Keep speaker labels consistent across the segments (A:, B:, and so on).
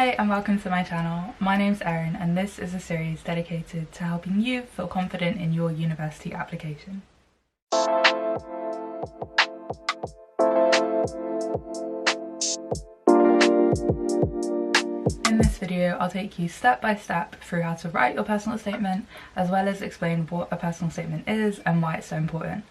A: Hi and welcome to my channel. My name's Éireann and this is a series dedicated to helping you feel confident in your university application. In this video, I'll take you step by step through how to write your personal statement, as well as explain what a personal statement is and why it's so important.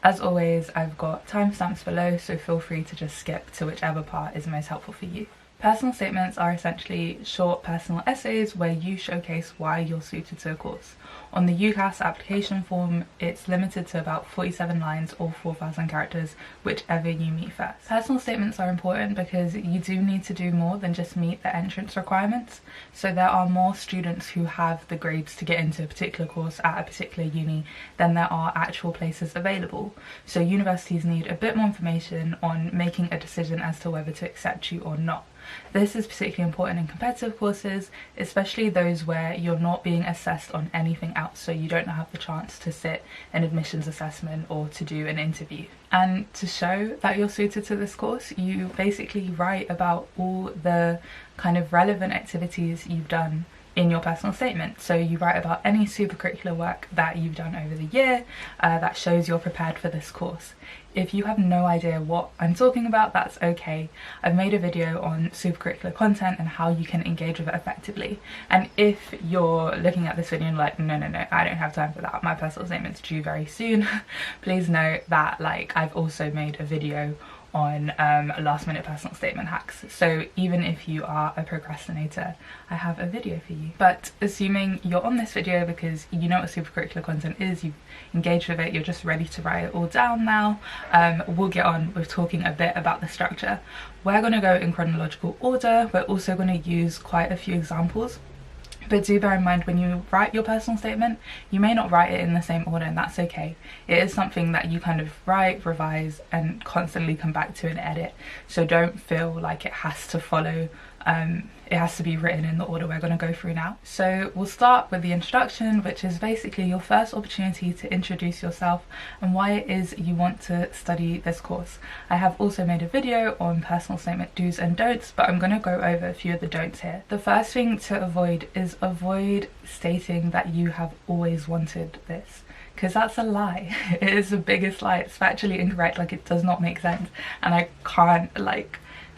A: As always, I've got timestamps below, so feel free to just skip to whichever part is most helpful for you. Personal statements are essentially short personal essays where you showcase why you're suited to a course. On the UCAS application form, it's limited to about 47 lines or 4,000 characters, whichever you meet first. Personal statements are important because you do need to do more than just meet the entrance requirements. So there are more students who have the grades to get into a particular course at a particular uni than there are actual places available. So universities need a bit more information on making a decision as to whether to accept you or not. This is particularly important in competitive courses, especially those where you're not being assessed on anything else, so you don't have the chance to sit an admissions assessment or to do an interview. And to show that you're suited to this course, you basically write about all the kind of relevant activities you've done in your personal statement. So you write about any supercurricular work that you've done over the year that shows you're prepared for this course. If you have no idea what I'm talking about, that's okay. I've made a video on supercurricular content and how you can engage with it effectively. And if you're looking at this video and like, no, I don't have time for that, my personal statement's due very soon, please note that I've also made a video on last minute personal statement hacks. So even if you are a procrastinator, I have a video for you. But assuming you're on this video because you know what supercurricular content is, you've engaged with it, you're just ready to write it all down now, we'll get on with talking a bit about the structure. We're going to go in chronological order. We're also going to use quite a few examples. But do bear in mind, when you write your personal statement, you may not write it in the same order, and that's okay. It is something that you kind of write, revise, and constantly come back to and edit. So don't feel like it has to follow, it has to be written in the order we're going to go through now. So we'll start with the introduction, which is basically your first opportunity to introduce yourself and why it is you want to study this course. I have also made a video on personal statement do's and don'ts, but I'm going to go over a few of the don'ts here. The first thing to avoid is avoid stating that you have always wanted this, because that's a lie. It is the biggest lie. It's factually incorrect. It does not make sense, and I can't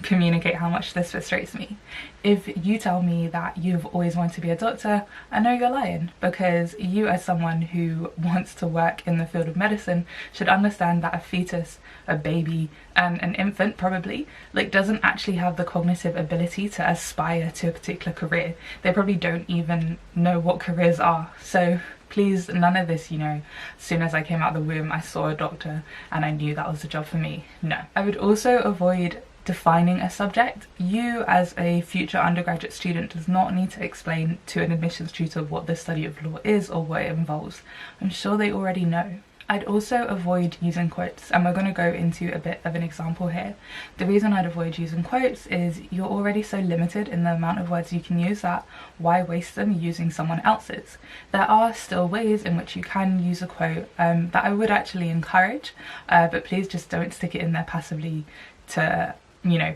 A: communicate how much this frustrates me. If you tell me that you've always wanted to be a doctor, I know you're lying, because you, as someone who wants to work in the field of medicine, should understand that a fetus, a baby, and an infant probably doesn't actually have the cognitive ability to aspire to a particular career. They probably don't even know what careers are. So please, none of this, as soon as I came out of the womb I saw a doctor and I knew that was the job for me. No. I would also avoid defining a subject. You, as a future undergraduate student, does not need to explain to an admissions tutor what the study of law is or what it involves. I'm sure they already know. I'd also avoid using quotes, and we're going to go into a bit of an example here. The reason I'd avoid using quotes is you're already so limited in the amount of words you can use that why waste them using someone else's? There are still ways in which you can use a quote that I would actually encourage, but please just don't stick it in there passively to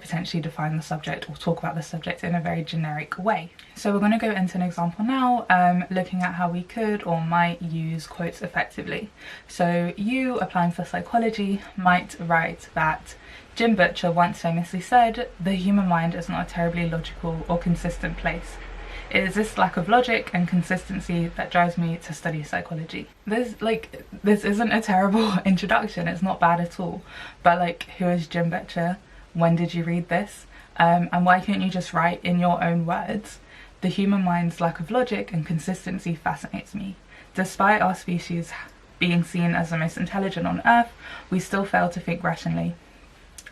A: potentially define the subject or talk about the subject in a very generic way. So we're going to go into an example now, looking at how we could or might use quotes effectively. So you, applying for psychology, might write that Jim Butcher once famously said, "The human mind is not a terribly logical or consistent place. It is this lack of logic and consistency that drives me to study psychology." This isn't a terrible introduction, it's not bad at all, but who is Jim Butcher? When did you read this? And why can't you just write in your own words, "The human mind's lack of logic and consistency fascinates me. Despite our species being seen as the most intelligent on earth, we still fail to think rationally."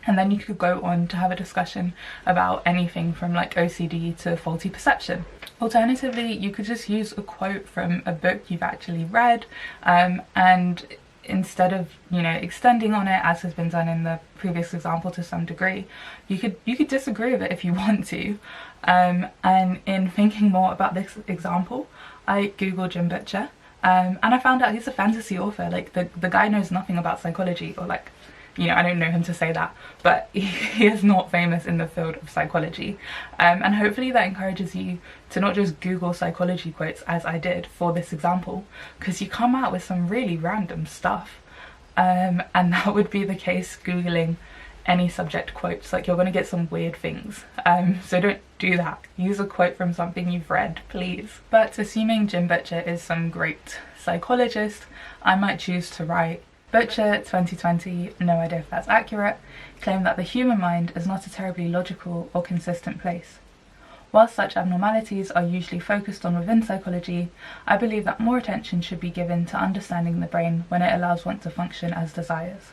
A: And then you could go on to have a discussion about anything from OCD to faulty perception. Alternatively, you could just use a quote from a book you've actually read, and instead of extending on it as has been done in the previous example to some degree, you could disagree with it if you want to. And in thinking more about this example, I googled Jim Butcher, and I found out he's a fantasy author. The guy knows nothing about psychology or you know, I don't know him to say that, but he is not famous in the field of psychology. And hopefully that encourages you to not just Google psychology quotes as I did for this example, because you come out with some really random stuff. And that would be the case Googling any subject quotes. Like, you're going to get some weird things. So don't do that. Use a quote from something you've read, please. But assuming Jim Butcher is some great psychologist, I might choose to write, Butcher 2020, no idea if that's accurate, claimed that the human mind is not a terribly logical or consistent place. While such abnormalities are usually focused on within psychology, I believe that more attention should be given to understanding the brain when it allows one to function as desires.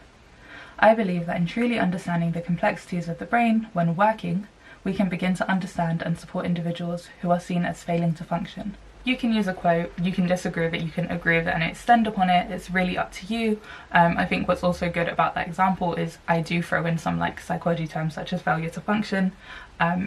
A: I believe that in truly understanding the complexities of the brain when working, we can begin to understand and support individuals who are seen as failing to function. You can use a quote, you can disagree with it, you can agree with it and extend upon it, it's really up to you. I think what's also good about that example is I do throw in some like psychology terms such as failure to function,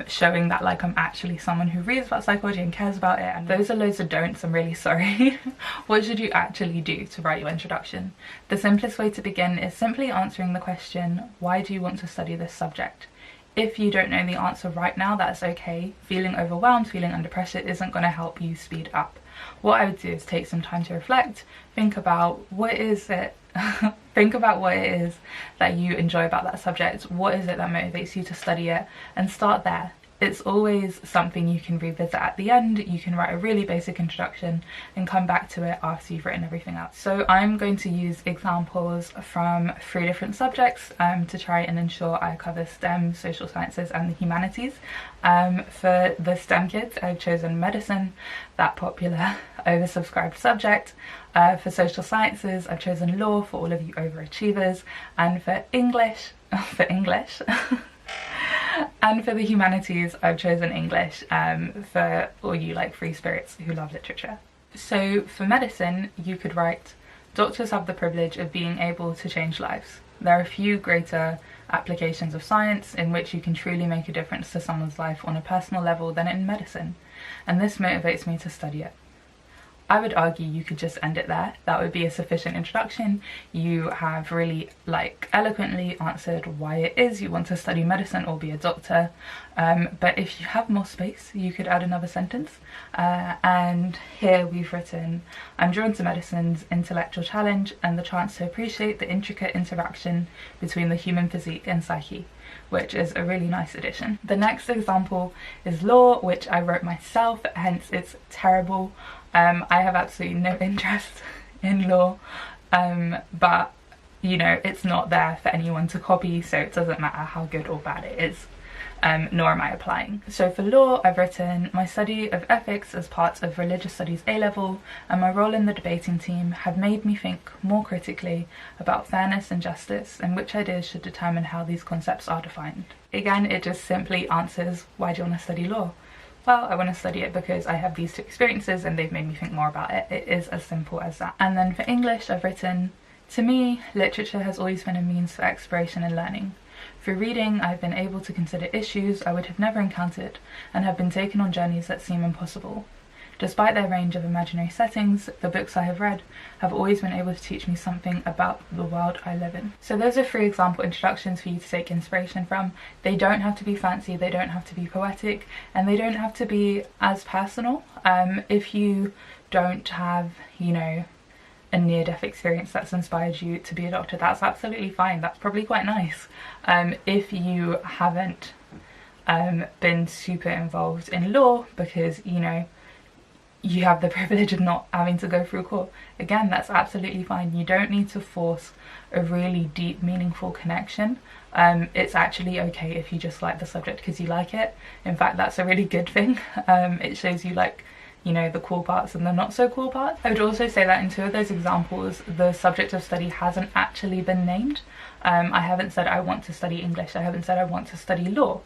A: showing that like I'm actually someone who reads about psychology and cares about it, and those are loads of don'ts, I'm really sorry. What should you actually do to write your introduction? The simplest way to begin is simply answering the question, why do you want to study this subject? If you don't know the answer right now, that's okay. Feeling overwhelmed, feeling under pressure isn't going to help you speed up. What I would do is take some time to reflect, think about what is it think about what it is that you enjoy about that subject, what is it that motivates you to study it, and start there. It's always something you can revisit at the end. You can write a really basic introduction and come back to it after you've written everything else. So I'm going to use examples from 3 different subjects to try and ensure I cover STEM, social sciences and the humanities. For the STEM kids, I've chosen medicine, that popular oversubscribed subject. For social sciences, I've chosen law for all of you overachievers, and for English, and for the humanities, I've chosen English for all you like free spirits who love literature. So for medicine, you could write, doctors have the privilege of being able to change lives. There are few greater applications of science in which you can truly make a difference to someone's life on a personal level than in medicine, and this motivates me to study it. I would argue you could just end it there. That would be a sufficient introduction. You have really eloquently answered why it is you want to study medicine or be a doctor. But if you have more space, you could add another sentence. And here we've written, I'm drawn to medicine's intellectual challenge and the chance to appreciate the intricate interaction between the human physique and psyche, which is a really nice addition. The next example is law, which I wrote myself, hence it's terrible. I have absolutely no interest in law, but you know, it's not there for anyone to copy, so it doesn't matter how good or bad it is, nor am I applying. So for law, I've written, my study of ethics as part of religious studies A-level and my role in the debating team have made me think more critically about fairness and justice and which ideas should determine how these concepts are defined. Again, it just simply answers, why do you want to study law? Well, I want to study it because I have these 2 experiences and they've made me think more about it. It is as simple as that. And then for English, I've written, to me, literature has always been a means for exploration and learning. Through reading, I've been able to consider issues I would have never encountered and have been taken on journeys that seem impossible. Despite their range of imaginary settings, the books I have read have always been able to teach me something about the world I live in. So those are 3 example introductions for you to take inspiration from. They don't have to be fancy, they don't have to be poetic, and they don't have to be as personal. If you don't have, you know, a near-death experience that's inspired you to be a doctor, that's absolutely fine. That's probably quite nice. If you haven't been super involved in law because, you know, you have the privilege of not having to go through a court, again, that's absolutely fine. You don't need to force a really deep, meaningful connection. It's actually okay if you just like the subject because you like it. In fact, that's a really good thing. It shows you like, you know, the cool parts and the not so cool parts. I would also say that in 2 of those examples, the subject of study hasn't actually been named. I haven't said I want to study English, I haven't said I want to study law.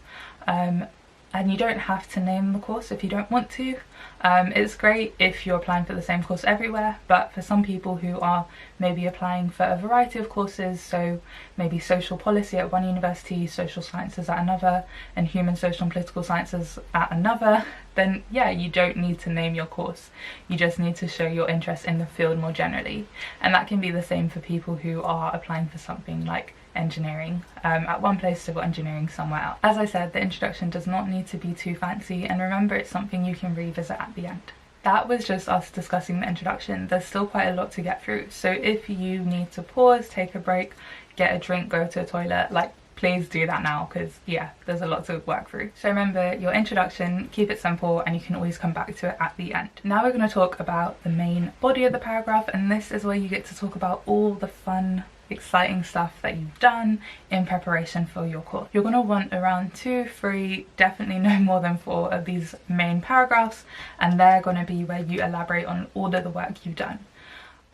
A: And you don't have to name the course if you don't want to. It's great if you're applying for the same course everywhere, but for some people who are maybe applying for a variety of courses, so maybe social policy at one university, social sciences at another, and human, social and political sciences at another, then yeah, you don't need to name your course. You just need to show your interest in the field more generally. And that can be the same for people who are applying for something like engineering at one place, civil engineering somewhere else. As I said, the introduction does not need to be too fancy, and remember, it's something you can revisit at the end. That was just us discussing the introduction. There's still quite a lot to get through, so if you need to pause, take a break, get a drink, go to a toilet, like, please do that now, because yeah, there's a lot to work through. So remember, your introduction, keep it simple, and you can always come back to it at the end. Now we're going to talk about the main body of the paragraph, and this is where you get to talk about all the fun, exciting stuff that you've done in preparation for your course. You're going to want around 2, 3, definitely no more than 4 of these main paragraphs, and they're going to be where you elaborate on all of the work you've done.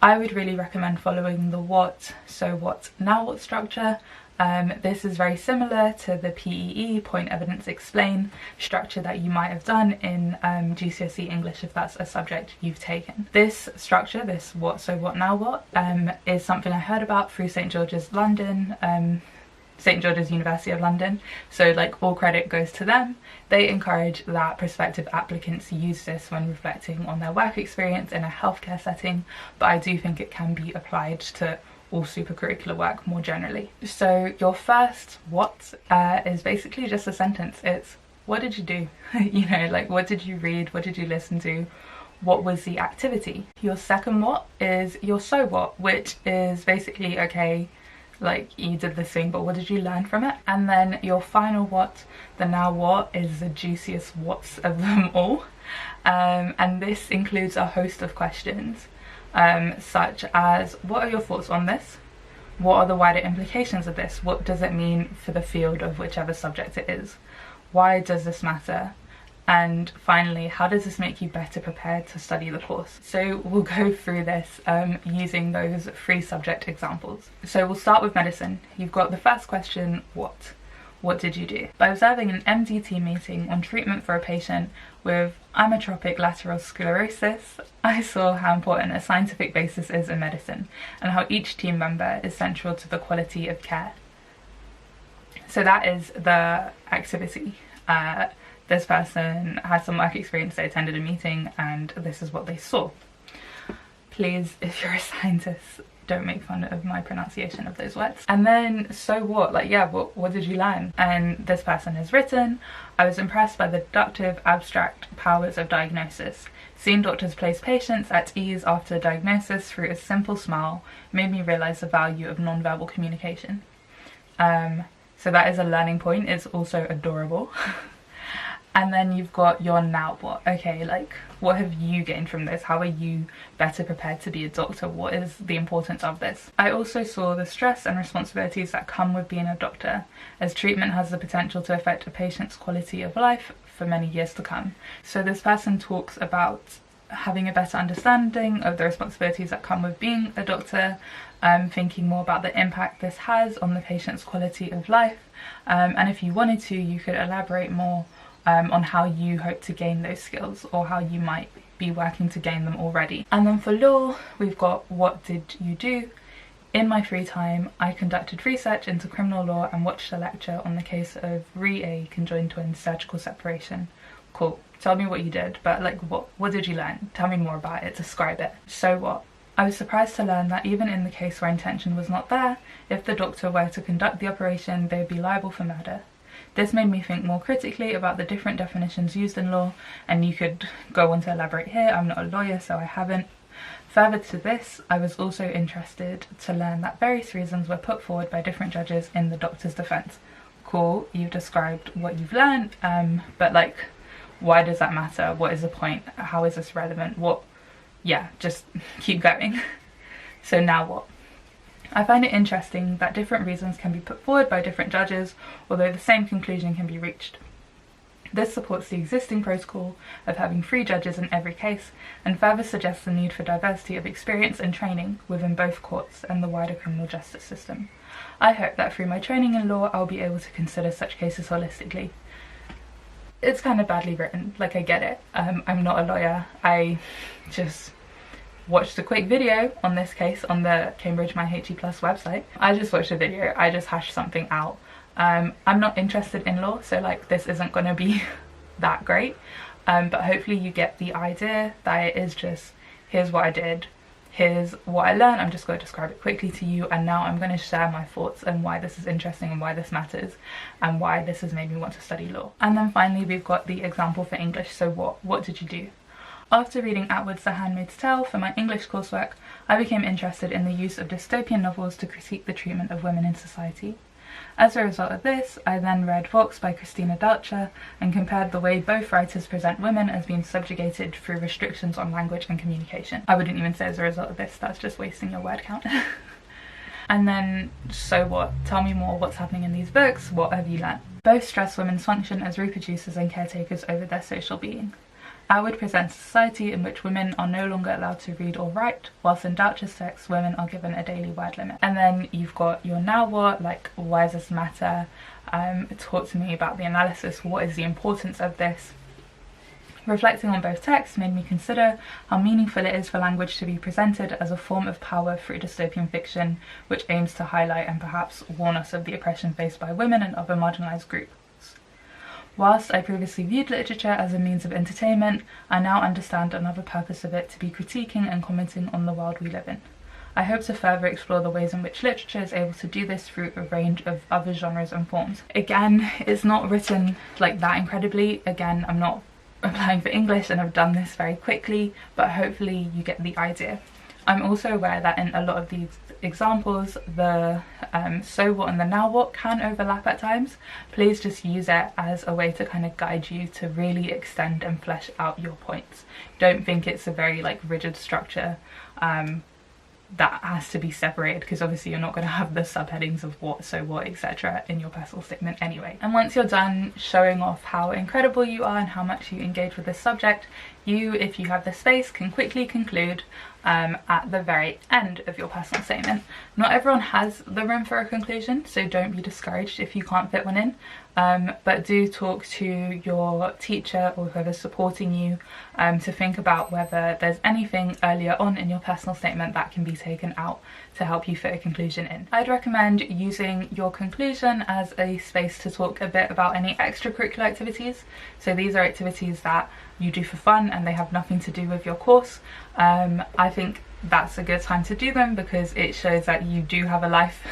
A: I would really recommend following the what, so what, now what structure. This is very similar to the PEE, point, evidence, explain structure that you might have done in GCSE English if that's a subject you've taken. This structure, this what, so what, now what, is something I heard about through St George's London, St George's University of London, so like all credit goes to them. They encourage that prospective applicants use this when reflecting on their work experience in a healthcare setting, but I do think it can be applied to all supercurricular work more generally. So your first what is basically just a sentence. It's what did you do? You know, like what did you read? What did you listen to? What was the activity? Your second what is your so what, which is basically, okay, like you did this thing, but what did you learn from it? And then your final what, the now what, is the juiciest what's of them all. And this includes a host of questions. Such as, what are your thoughts on this? What are the wider implications of this? What does it mean for the field of whichever subject it is? Why does this matter? And finally, how does this make you better prepared to study the course? So we'll go through this using those 3 subject examples. So we'll start with medicine. You've got the first question, what? What did you do? By observing an MDT meeting on treatment for a patient with amyotrophic lateral sclerosis, I saw how important a scientific basis is in medicine and how each team member is central to the quality of care. So that is the activity. This person had some work experience, they attended a meeting, and this is what they saw. Please, if you're a scientist, don't make fun of my pronunciation of those words. And then, so what? Like, yeah, what did you learn? And this person has written, I was impressed by the deductive abstract powers of diagnosis. Seeing doctors place patients at ease after diagnosis through a simple smile made me realise the value of non-verbal communication. So that is a learning point. It's also adorable. And then you've got your now what. Okay, like, what have you gained from this? How are you better prepared to be a doctor? What is the importance of this? I also saw the stress and responsibilities that come with being a doctor, as treatment has the potential to affect a patient's quality of life for many years to come. So this person talks about having a better understanding of the responsibilities that come with being a doctor, thinking more about the impact this has on the patient's quality of life, and if you wanted to, you could elaborate more on how you hope to gain those skills, or how you might be working to gain them already. And then for law, we've got what did you do? In my free time, I conducted research into criminal law and watched a lecture on the case of Re-A conjoined twins surgical separation. Cool. Tell me what you did, but like what did you learn? Tell me more about it, describe it. So what? I was surprised to learn that even in the case where intention was not there, if the doctor were to conduct the operation, they would be liable for murder. This made me think more critically about the different definitions used in law, and you could go on to elaborate here. I'm not a lawyer, so I haven't. Further to this, I was also interested to learn that various reasons were put forward by different judges in the doctor's defence. Cool, you've described what you've learned, but like, why does that matter? What is the point? How is this relevant? What? Yeah, just keep going. So now what? I find it interesting that different reasons can be put forward by different judges, although the same conclusion can be reached. This supports the existing protocol of having 3 judges in every case, and further suggests the need for diversity of experience and training within both courts and the wider criminal justice system. I hope that through my training in law, I'll be able to consider such cases holistically. It's kind of badly written, like, I get it. I'm not a lawyer. I just watched a quick video on this case on the Cambridge My HE Plus website. I just watched a video, I just hashed something out. I'm not interested in law, so like this isn't going to be that great, but hopefully you get the idea that it is just, here's what I did, here's what I learned, I'm just going to describe it quickly to you, and now I'm going to share my thoughts and why this is interesting and why this matters and why this has made me want to study law. And then finally we've got the example for English. So what did you do? After reading Atwood's The Handmaid's Tale for my English coursework, I became interested in the use of dystopian novels to critique the treatment of women in society. As a result of this, I then read Vox by Christina Dalcher and compared the way both writers present women as being subjugated through restrictions on language and communication. I wouldn't even say as a result of this, that's just wasting your word count. And then, so what? Tell me more, what's happening in these books? What have you learned? Both stress women's function as reproducers and caretakers over their social being. Atwood presents a society in which women are no longer allowed to read or write, whilst in Dalcher's text, women are given a daily word limit. And then you've got your now what, like why does this matter? Talk to me about the analysis, what is the importance of this? Reflecting on both texts made me consider how meaningful it is for language to be presented as a form of power through dystopian fiction, which aims to highlight and perhaps warn us of the oppression faced by women and other marginalised groups. Whilst I previously viewed literature as a means of entertainment, I now understand another purpose of it to be critiquing and commenting on the world we live in. I hope to further explore the ways in which literature is able to do this through a range of other genres and forms. Again, it's not written like that incredibly. Again, I'm not applying for English and I've done this very quickly, but hopefully you get the idea. I'm also aware that in a lot of these examples, the so what and the now what can overlap at times. Please just use it as a way to kind of guide you to really extend and flesh out your points. Don't think it's a very like rigid structure that has to be separated, because obviously you're not going to have the subheadings of what, so what, etc. in your personal statement anyway. And once you're done showing off how incredible you are and how much you engage with this subject, you, if you have the space, can quickly conclude at the very end of your personal statement. Not everyone has the room for a conclusion, so don't be discouraged if you can't fit one in, but do talk to your teacher or whoever's supporting you to think about whether there's anything earlier on in your personal statement that can be taken out to help you fit a conclusion in. I'd recommend using your conclusion as a space to talk a bit about any extracurricular activities. So these are activities that you do for fun and they have nothing to do with your course. I think that's a good time to do them because it shows that you do have a life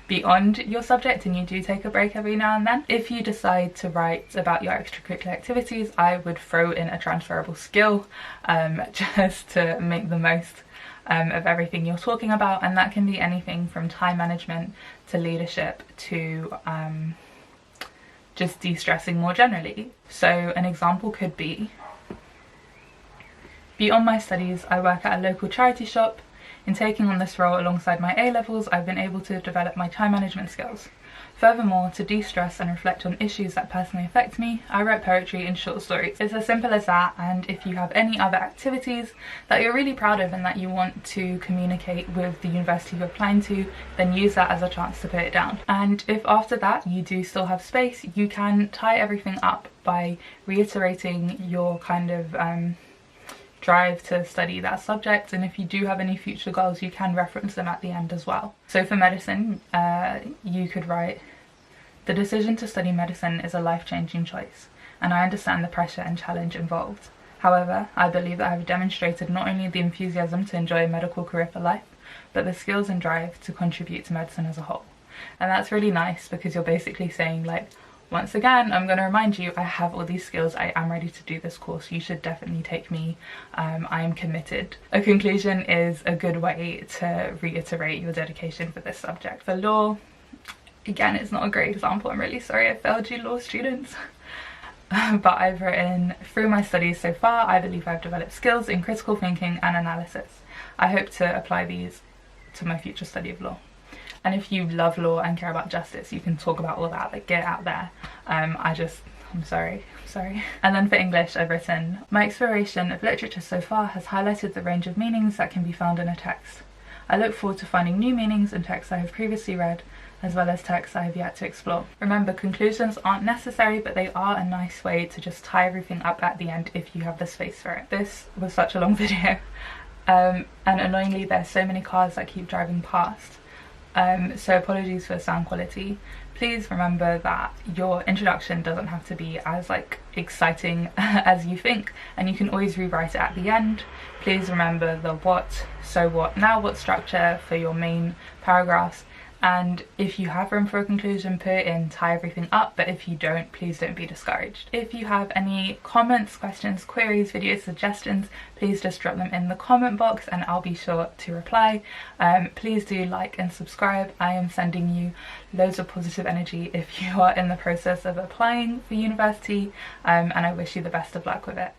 A: beyond your subject and you do take a break every now and then. If you decide to write about your extracurricular activities, I would throw in a transferable skill just to make the most of everything you're talking about, and that can be anything from time management to leadership to just de-stressing more generally. So an example could be, beyond my studies, I work at a local charity shop. In taking on this role alongside my A-levels, I've been able to develop my time management skills. Furthermore, to de-stress and reflect on issues that personally affect me, I write poetry and short stories. It's as simple as that, and if you have any other activities that you're really proud of and that you want to communicate with the university you're applying to, then use that as a chance to put it down. And if after that you do still have space, you can tie everything up by reiterating your kind of drive to study that subject, and if you do have any future goals you can reference them at the end as well. So for medicine, you could write, "The decision to study medicine is a life-changing choice, and I understand the pressure and challenge involved. However, I believe that I have demonstrated not only the enthusiasm to enjoy a medical career for life, but the skills and drive to contribute to medicine as a whole." And that's really nice because you're basically saying, like, once again, I'm going to remind you, I have all these skills, I am ready to do this course, you should definitely take me, I am committed. A conclusion is a good way to reiterate your dedication for this subject. For law, again, it's not a great example, I'm really sorry I failed you law students. But I've written, "Through my studies so far, I believe I've developed skills in critical thinking and analysis. I hope to apply these to my future study of law." And if you love law and care about justice, you can talk about all that, like get out there. I'm sorry. And then for English, I've written, "My exploration of literature so far has highlighted the range of meanings that can be found in a text. I look forward to finding new meanings in texts I have previously read, as well as texts I have yet to explore." Remember, conclusions aren't necessary, but they are a nice way to just tie everything up at the end if you have the space for it. This was such a long video, and annoyingly there's so many cars that keep driving past. So apologies for the sound quality. please remember that your introduction doesn't have to be as like exciting as you think, and you can always rewrite it at the end. Please remember the what, so what, now what structure for your main paragraphs, and if you have room for a conclusion, put it in, tie everything up, but if you don't, please don't be discouraged. If you have any comments, questions, queries, video suggestions, please just drop them in the comment box and I'll be sure to reply. Please do like and subscribe. I am sending you loads of positive energy if you are in the process of applying for university, and I wish you the best of luck with it.